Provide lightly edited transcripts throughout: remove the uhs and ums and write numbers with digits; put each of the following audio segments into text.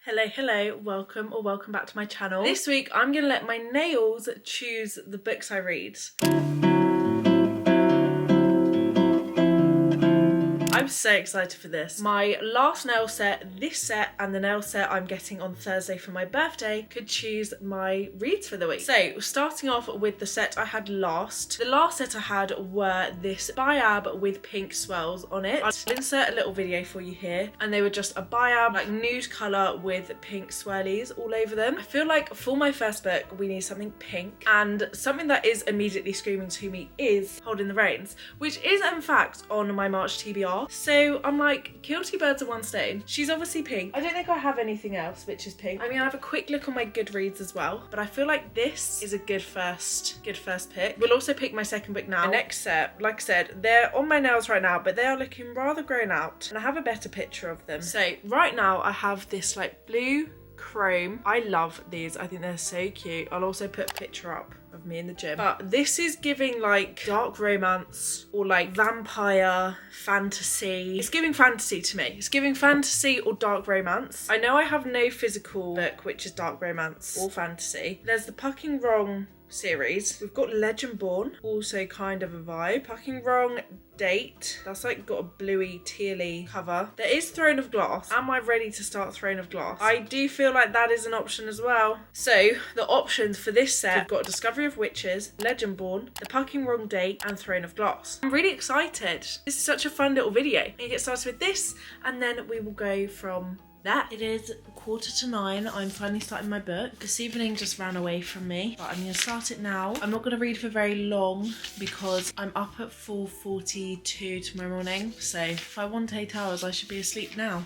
Hello, welcome back to my channel. This week I'm gonna let my nails choose the books I read. I'm so excited for this. My last nail set, this set, and the nail set I'm getting on Thursday for my birthday could choose my reads for the week. So, starting off with the set I had last. The last set I had were this biab with pink swirls on it. I'll insert a little video for you here. And they were just a biab, like nude colour with pink swirlies all over them. I feel like for my first book, we need something pink. And something that is immediately screaming to me is Holding the Reins, which is in fact on my March TBR. So I'm like, kill two birds with one stone. She's obviously pink. I don't think I have anything else which is pink. I mean, I have a quick look on my Goodreads as well, but I feel like this is a good first pick. We'll also pick my second book now. My next set, like I said, they're on my nails right now, but they are looking rather grown out, and I have a better picture of them. So right now I have this like blue chrome. I love these. I think they're so cute. I'll also put a picture up of me in the gym. But this is giving like dark romance or like vampire fantasy. It's giving fantasy to me. It's giving fantasy or dark romance. I know I have no physical book which is dark romance or fantasy. There's the Pucking Wrong series. We've got Legendborn, also kind of a vibe. Pucking Wrong Date, that's like got a bluey tealy cover. There is Throne of Glass. Am I ready to start Throne of Glass? I do feel like that is an option as well. So the options for this set, we've got Discovery of Witches, Legendborn, The Pucking Wrong Date, and Throne of Glass. I'm really excited. This is such a fun little video. We get started with this and then we will go from that. It is 8:45. I'm finally starting my book. This evening just ran away from me, but I'm gonna start it now. I'm not gonna read for very long because I'm up at 4:42 tomorrow morning. So if I want 8 hours, I should be asleep now.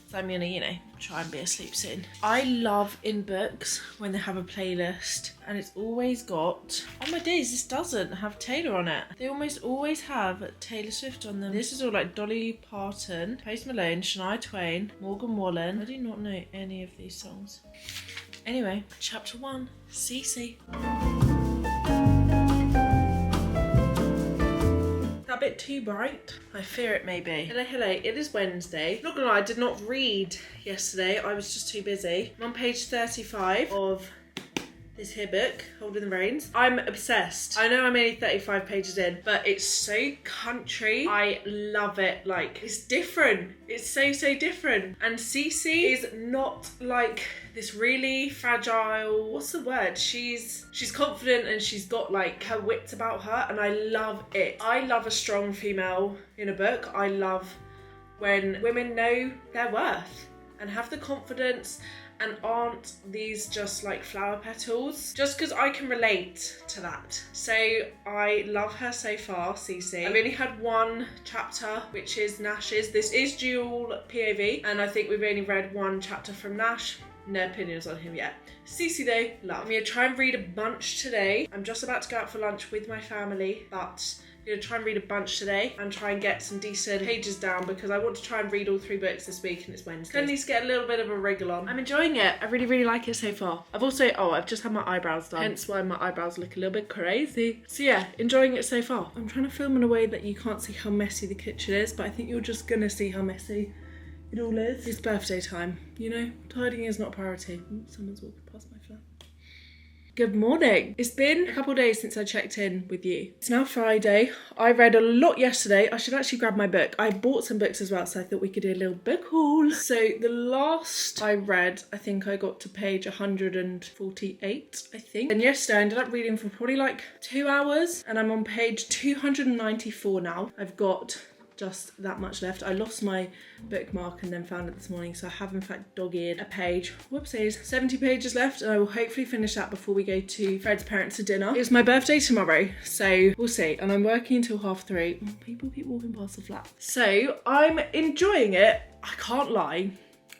So I'm gonna, try and be asleep soon. I love in books when they have a playlist and it's always got, oh my days, this doesn't have Taylor on it. They almost always have Taylor Swift on them. This is all like Dolly Parton, Post Malone, Shania Twain, Morgan Wallen. I do not know any of these songs. Anyway, chapter 1, Cece. A bit too bright. I fear it may be. Hello, it is Wednesday. Not gonna lie, I did not read yesterday. I was just too busy. I'm on page 35 of this here book, Holding the Reins. I'm obsessed. I know I'm only 35 pages in, but it's so country. I love it. Like, it's different. It's so different. And Cece is not like this really fragile, what's the word? She's confident and she's got like her wits about her, and I love it. I love a strong female in a book. I love when women know their worth and have the confidence and aren't these just like flower petals, just because I can relate to that. So I love her so far, Cece. I've only had one chapter, which is Nash's. This is dual POV, and I think we've only read one chapter from Nash. No opinions on him yet. Cece though, love. I'm gonna try and read a bunch today. I'm just about to go out for lunch with my family, but I'm gonna try and read a bunch today and try and get some decent pages down because I want to try and read all 3 books this week and it's Wednesday. I need to get a little bit of a wriggle on. I'm enjoying it. I really like it so far. I've also, I've just had my eyebrows done, hence why my eyebrows look a little bit crazy. So yeah, enjoying it so far. I'm trying to film in a way that you can't see how messy the kitchen is, but I think you're just gonna see how messy it all is. It's birthday time, tidying is not a priority. Ooh, someone's walking past my flat. Good morning. It's been a couple of days since I checked in with you. It's now Friday. I read a lot yesterday. I should actually grab my book. I bought some books as well, so I thought we could do a little book haul. So the last I read, I think I got to page 148, I think. And yesterday I ended up reading for probably like 2 hours, and I'm on page 294 now. I've got just that much left. I lost my bookmark and then found it this morning, so I have in fact dog-eared a page. Whoopsies. 70 pages left, and I will hopefully finish that before we go to Fred's parents for dinner. It's my birthday tomorrow, so we'll see. And I'm working until 3:30. People keep walking past the flat. So I'm enjoying it. I can't lie.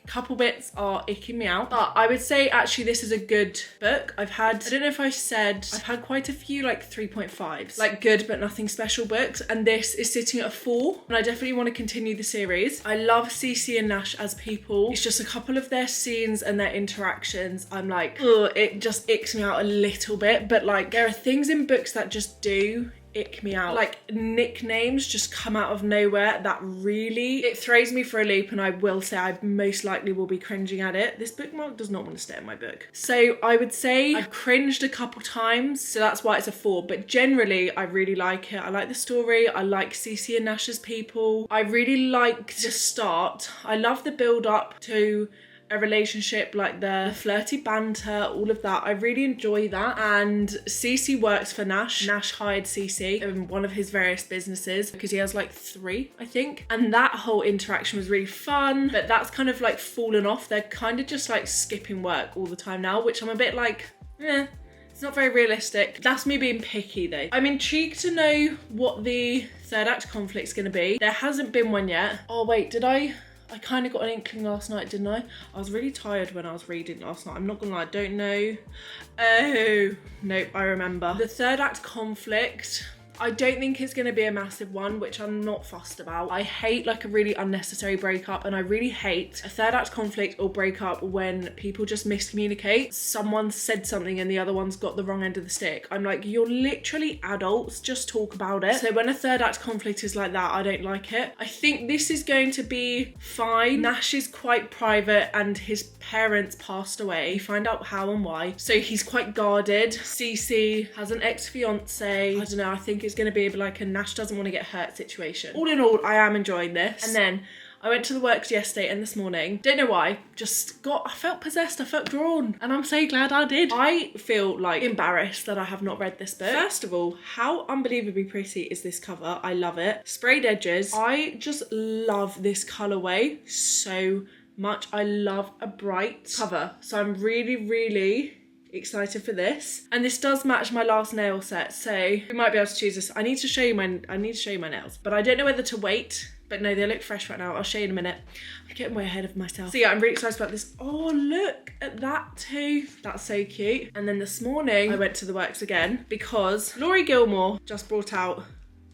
Couple bits are icking me out, but I would say actually this is a good book. I don't know if I said, I've had quite a few like 3.5s, like good but nothing special books, and this is sitting at a 4, and I definitely want to continue the series. I love Cece and Nash as people. It's just a couple of their scenes and their interactions, I'm like, ugh, it just icks me out a little bit, but like there are things in books that just do ick me out. Like nicknames just come out of nowhere. That really, it throws me for a loop, and I will say I most likely will be cringing at it. This bookmark does not want to stay in my book. So I would say I've cringed a couple times, so that's why it's a 4. But generally, I really like it. I like the story. I like Cece and Nash's people. I really like the start. I love the build up to a relationship, like the flirty banter, all of that. I really enjoy that. And Cece works for Nash. Nash hired Cece in one of his various businesses because he has like 3, I think. And that whole interaction was really fun, but that's kind of like fallen off. They're kind of just like skipping work all the time now, which I'm a bit like, it's not very realistic. That's me being picky though. I'm intrigued to know what the third act conflict's gonna be. There hasn't been one yet. Oh wait, did I kind of got an inkling last night, didn't I? I was really tired when I was reading last night. I'm not gonna lie, I don't know. Oh, nope, I remember. The third act conflict, I don't think it's going to be a massive one, which I'm not fussed about. I hate like a really unnecessary breakup, and I really hate a third act conflict or breakup when people just miscommunicate. Someone said something and the other one's got the wrong end of the stick. I'm like, you're literally adults, just talk about it. So when a third act conflict is like that, I don't like it. I think this is going to be fine. Nash is quite private and his parents passed away. You find out how and why. So he's quite guarded. Cece has an ex-fiance. I don't know, I think it's going to be like a Nash doesn't want to get hurt situation. All in all, I am enjoying this. And then I went to the works yesterday and this morning. Don't know why, I felt possessed, I felt drawn. And I'm so glad I did. I feel like embarrassed that I have not read this book. First of all, how unbelievably pretty is this cover? I love it. Sprayed edges. I just love this colorway so much. I love a bright cover. So I'm really excited for this, and this does match my last nail set, so we might be able to choose this. I need to show you my nails, but I don't know whether to wait. But no, they look fresh right now. I'll show you in a minute. I'm getting way ahead of myself. So yeah, I'm really excited about this. Oh, look at that too. That's so cute. And then this morning I went to the works again because Laurie Gilmore just brought out,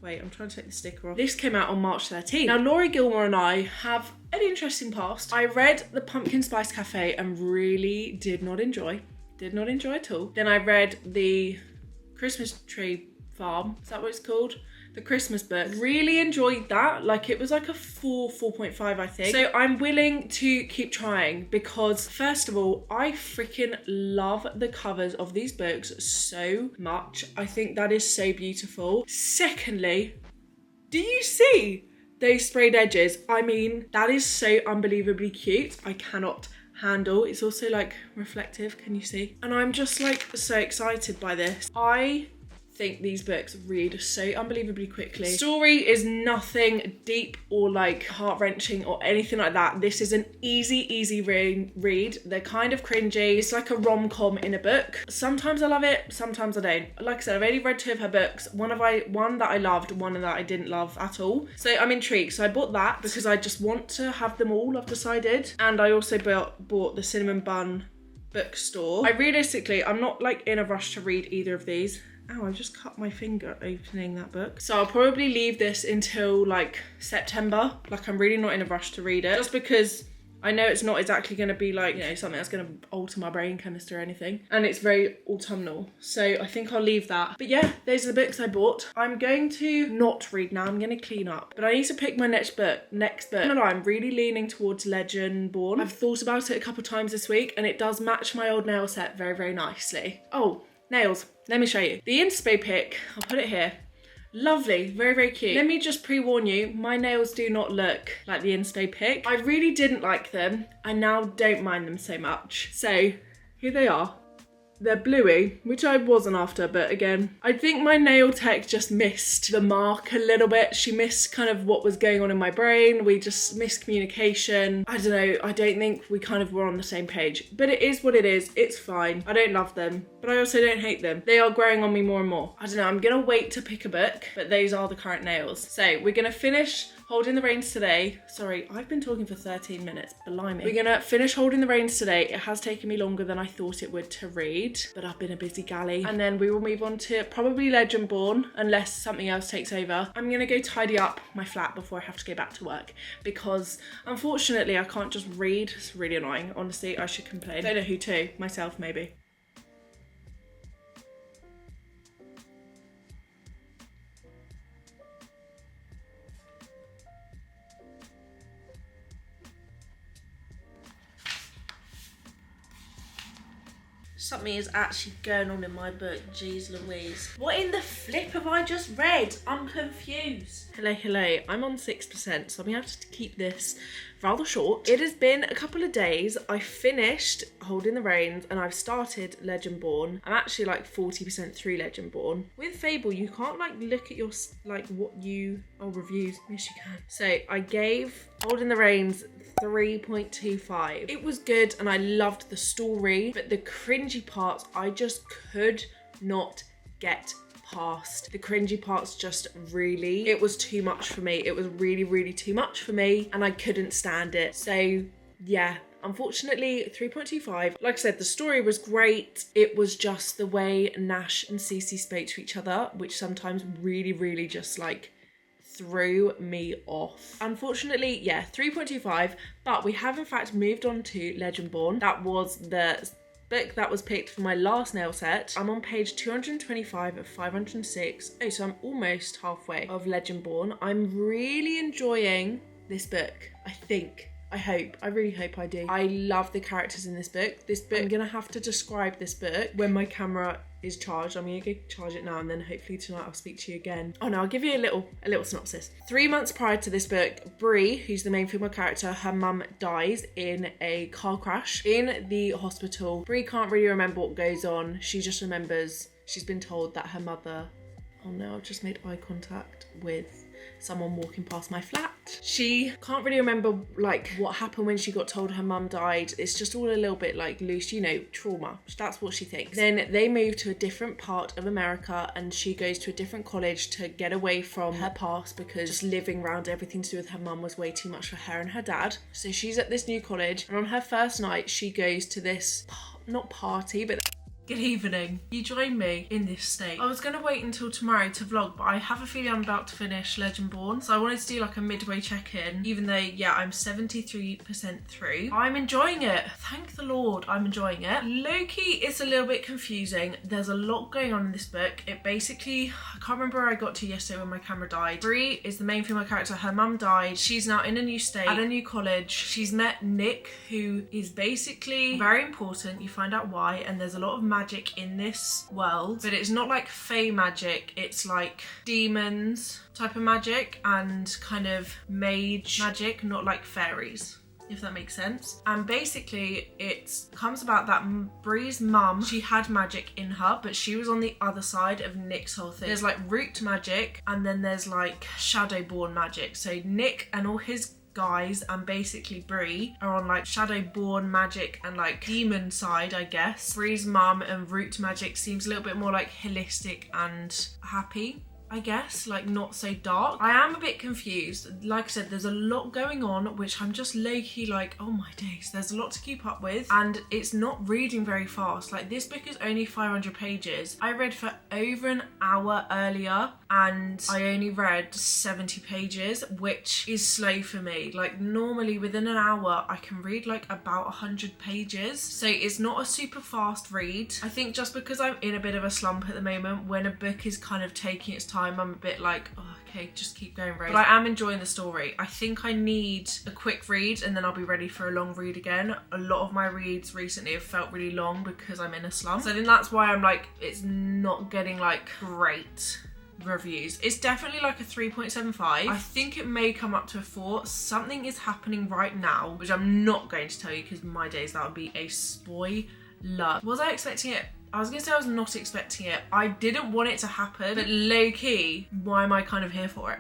wait, I'm trying to take the sticker off. This came out on March 13th. Now, Laurie Gilmore and I have an interesting past. I read The Pumpkin Spice Cafe and really did not enjoy at all. Then I read The Christmas Tree Farm. Is that what it's called? The Christmas book. Really enjoyed that. Like, it was like a 4.5, I think. So I'm willing to keep trying because, first of all, I freaking love the covers of these books so much. I think that is so beautiful. Secondly, do you see those sprayed edges? I mean, that is so unbelievably cute. I cannot handle. It's also like reflective, can you see? And I'm just like so excited by this. I think these books read so unbelievably quickly. Story is nothing deep or like heart-wrenching or anything like that. This is an easy read. They're kind of cringy. It's like a rom-com in a book. Sometimes I love it, sometimes I don't. Like I said, I've only read 2 of her books. One that I loved, one that I didn't love at all. So I'm intrigued. So I bought that because I just want to have them all, I've decided. And I also bought the Cinnamon Bun bookstore. I'm not like in a rush to read either of these. Ow, I just cut my finger opening that book. So I'll probably leave this until like September. Like, I'm really not in a rush to read it. Just because I know it's not exactly going to be like, you know, something that's going to alter my brain chemistry or anything. And it's very autumnal. So I think I'll leave that. But yeah, those are the books I bought. I'm going to not read now. I'm going to clean up. But I need to pick my next book. I'm really leaning towards Legendborn. I've thought about it a couple times this week and it does match my old nail set very nicely. Oh, nails. Let me show you. The inspo pick, I'll put it here. Lovely, very cute. Let me just pre-warn you, my nails do not look like the inspo pick. I really didn't like them. I now don't mind them so much. So here they are. They're bluey, which I wasn't after, but again, I think my nail tech just missed the mark a little bit. She missed kind of what was going on in my brain. We just missed communication. I don't know, I don't think we kind of were on the same page, but it is what it is. It's fine. I don't love them, but I also don't hate them. They are growing on me more and more. I don't know, I'm gonna wait to pick a book, but those are the current nails. So we're gonna finish Holding the Reins today. Sorry, I've been talking for 13 minutes, blimey. We're gonna finish Holding the Reins today. It has taken me longer than I thought it would to read, but I've been a busy galley. And then we will move on to probably Legendborn, unless something else takes over. I'm gonna go tidy up my flat before I have to go back to work, because unfortunately I can't just read. It's really annoying. Honestly, I should complain. Don't know who to, myself maybe. Something is actually going on in my book. Jeez Louise. What in the flip have I just read? I'm confused. Hello. I'm on 6%, so I'm gonna have to keep this rather short. It has been a couple of days. I finished Holding the Reins and I've started Legendborn. I'm actually like 40% through Legendborn. With Fable, you can't like look at your reviews. Yes, you can. So I gave Holding the Reins 3.25. It was good and I loved the story, but the cringy parts I just could not get past. The cringy parts it was too much for me. It was really too much for me and I couldn't stand it. So yeah, unfortunately 3.25. Like I said, the story was great. It was just the way Nash and Cece spoke to each other, which sometimes really just like threw me off. Unfortunately, yeah, 3.25, but we have in fact moved on to Legendborn. That was the book that was picked for my last nail set. I'm on page 225 of 506. Oh, so I'm almost halfway of Legendborn. I'm really enjoying this book, I really hope I do. I love the characters in this book. I'm gonna have to describe this book when my camera is charged. I'm gonna go charge it now and then hopefully tonight I'll speak to you again. Oh no, I'll give you a little synopsis. 3 months prior to this book, Bree, who's the main female character, her mum dies in a car crash in the hospital. Bree can't really remember what goes on. She just remembers she's been told that her mother... Oh no, I've just made eye contact with someone walking past my flat. She can't really remember like what happened when she got told her mum died. It's just all a little bit like loose, you know, trauma. That's what she thinks. Then they move to a different part of America and she goes to a different college to get away from her past because just living around everything to do with her mum was way too much for her and her dad. So she's at this new college and on her first night she goes to this, not party, but... Good evening. You join me in this state. I was going to wait until tomorrow to vlog, but I have a feeling I'm about to finish Legendborn, so I wanted to do like a midway check-in, even though, yeah, I'm 73% through. I'm enjoying it. Thank the Lord, I'm enjoying it. Low-key, it's a little bit confusing. There's a lot going on in this book. It basically, I can't remember where I got to yesterday when my camera died. Bree is the main female character. Her mum died. She's now in a new state, at a new college. She's met Nick, who is basically very important. You find out why, and there's a lot of magic in this world, but it's not like fae magic, it's like demons type of magic and kind of mage magic, not like fairies, if that makes sense. And basically it comes about that Bree's mum, she had magic in her, but she was on the other side of Nick's whole thing. There's like root magic and then there's like Shadowborn magic. So Nick and all his guys and basically Bree are on like Shadowborn magic and like demon side, I guess. Bree's mum and root magic seems a little bit more like holistic and happy, I guess, like not so dark. I am a bit confused. Like I said, there's a lot going on, which I'm just low-key like, oh my days, there's a lot to keep up with and it's not reading very fast. Like this book is only 500 pages. I read for over an hour earlier and I only read 70 pages, which is slow for me. Like normally within an hour, I can read like about 100 pages. So it's not a super fast read. I think just because I'm in a bit of a slump at the moment, when a book is kind of taking its time, I'm a bit like, oh, okay, just keep going, Rose. But I am enjoying the story. I think I need a quick read and then I'll be ready for a long read again. A lot of my reads recently have felt really long because I'm in a slump. So I think that's why I'm like, it's not getting like great reviews. It's definitely like a 3.75. I think it may come up to a 4. Something is happening right now, which I'm not going to tell you because my days, that would be a spoiler. Was I expecting it? I was gonna say I was not expecting it. I didn't want it to happen, but low-key, why am I kind of here for it?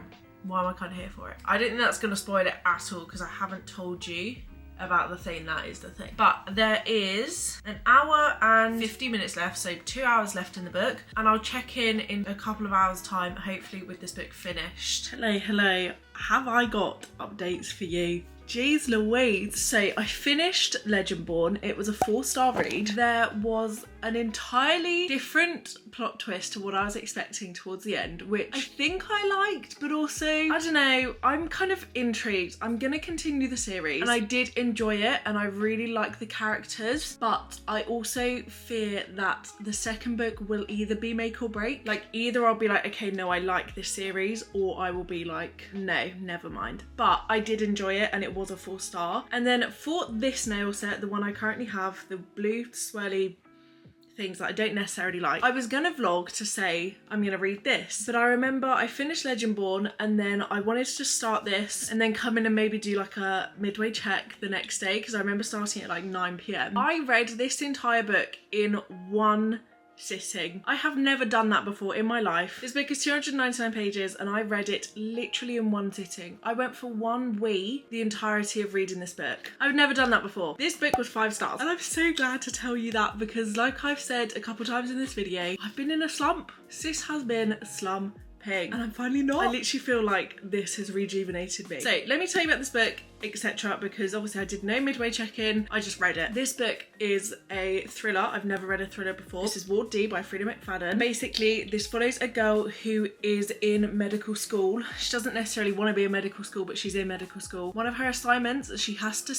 I don't think that's gonna spoil it at all because I haven't told you about the thing that is the thing. But there is an hour and 50 minutes left, so 2 hours left in the book, and I'll check in a couple of hours time, hopefully with this book finished. Hello. Have I got updates for you? Jeez Louise. So I finished Legendborn. It was a 4-star read. There was an entirely different plot twist to what I was expecting towards the end, which I think I liked, but also, I don't know, I'm kind of intrigued. I'm gonna continue the series and I did enjoy it and I really like the characters, but I also fear that the second book will either be make or break. Like either I'll be like, okay, no, I like this series, or I will be like, no, never mind. But I did enjoy it and it was a 4-star. And then for this nail set, the one I currently have, the blue swirly things that I don't necessarily like. I was gonna vlog to say I'm gonna read this, but I remember I finished Legendborn and then I wanted to just start this and then come in and maybe do like a midway check the next day, because I remember starting at like 9 p.m. I read this entire book in one sitting. I have never done that before in my life. This book is 299 pages and I read it literally in one sitting. I went for one wee the entirety of reading this book. I've never done that before. This book was 5 stars and I'm so glad to tell you that, because like I've said a couple times in this video, I've been in a slump. Sis has been slumping and I'm finally not. I literally feel like this has rejuvenated me. So let me tell you about this book, etc., because obviously I did no midway check-in, I just read it. This book is a thriller. I've never read a thriller before. This is Ward D by Frida McFadden. Basically, this follows a girl who is in medical school. She doesn't necessarily want to be in medical school, but she's in medical school. One of her assignments, she has to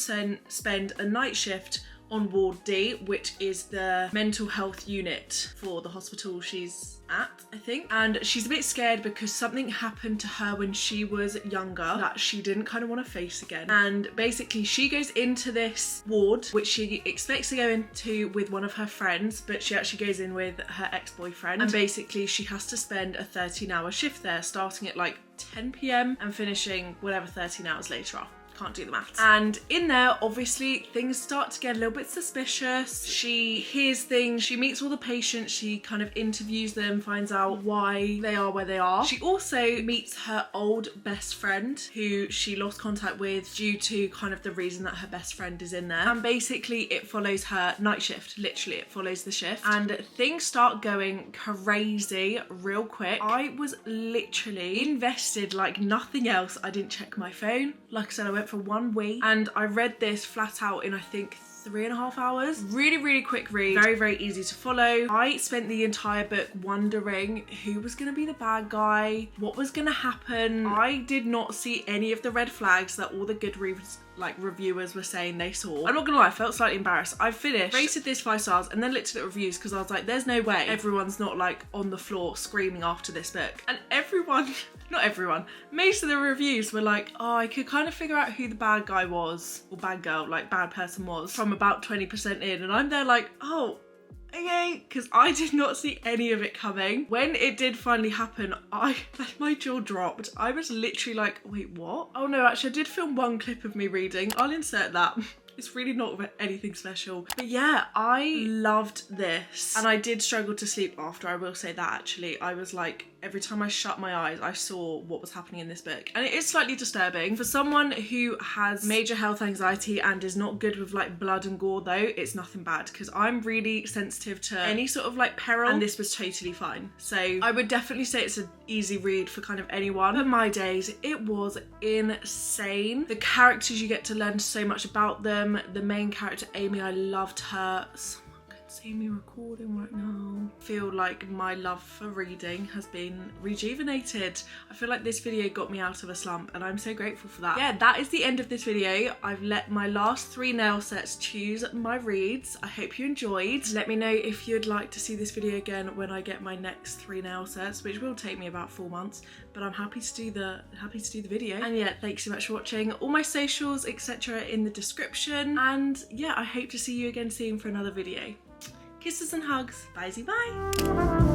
spend a night shift on Ward D, which is the mental health unit for the hospital she's at, I think. And she's a bit scared because something happened to her when she was younger that she didn't kind of want to face again. And basically she goes into this ward, which she expects to go into with one of her friends, but she actually goes in with her ex-boyfriend. And basically she has to spend a 13-hour shift there, starting at like 10 p.m. and finishing whatever 13 hours later are. Can't do the maths. And in there, obviously, things start to get a little bit suspicious. She hears things, she meets all the patients, she kind of interviews them, finds out why they are where they are. She also meets her old best friend who she lost contact with due to kind of the reason that her best friend is in there. And basically it follows her night shift, literally it follows the shift. And things start going crazy real quick. I was literally invested like nothing else. I didn't check my phone. Like I said, I went for one week and I read this flat out in I think 3.5 hours. Really quick read, very easy to follow. I spent the entire book wondering who was gonna be the bad guy, what was gonna happen. I did not see any of the red flags that all the good reviewers were saying they saw. I'm not gonna lie, I felt slightly embarrassed. I finished, rated this 5 stars and then looked at the reviews because I was like, there's no way everyone's not like on the floor screaming after this book. And not everyone, most of the reviews were like, oh, I could kind of figure out who the bad guy was, or bad girl, like bad person was, from about 20% in. And I'm there like, oh, okay, because I did not see any of it coming. When it did finally happen, my jaw dropped. I was literally like, wait, what? Oh no, actually I did film one clip of me reading. I'll insert that. It's really not anything special. But yeah, I loved this. And I did struggle to sleep after, I will say that actually. I was like, every time I shut my eyes, I saw what was happening in this book. And it is slightly disturbing. For someone who has major health anxiety and is not good with like blood and gore though, it's nothing bad, because I'm really sensitive to any sort of like peril, and this was totally fine. So I would definitely say it's an easy read for kind of anyone. But my days, it was insane. The characters, you get to learn so much about them. The main character, Amy, I loved her. See me recording right now. I feel like my love for reading has been rejuvenated. I feel like this video got me out of a slump and I'm so grateful for that. Yeah, that is the end of this video. I've let my last 3 nail sets choose my reads. I hope you enjoyed. Let me know if you'd like to see this video again when I get my next 3 nail sets, which will take me about 4 months, but I'm happy to do the video. And yeah, thanks so much for watching. All my socials, etc. in the description. And yeah, I hope to see you again soon for another video. Kisses and hugs. Bye-bye.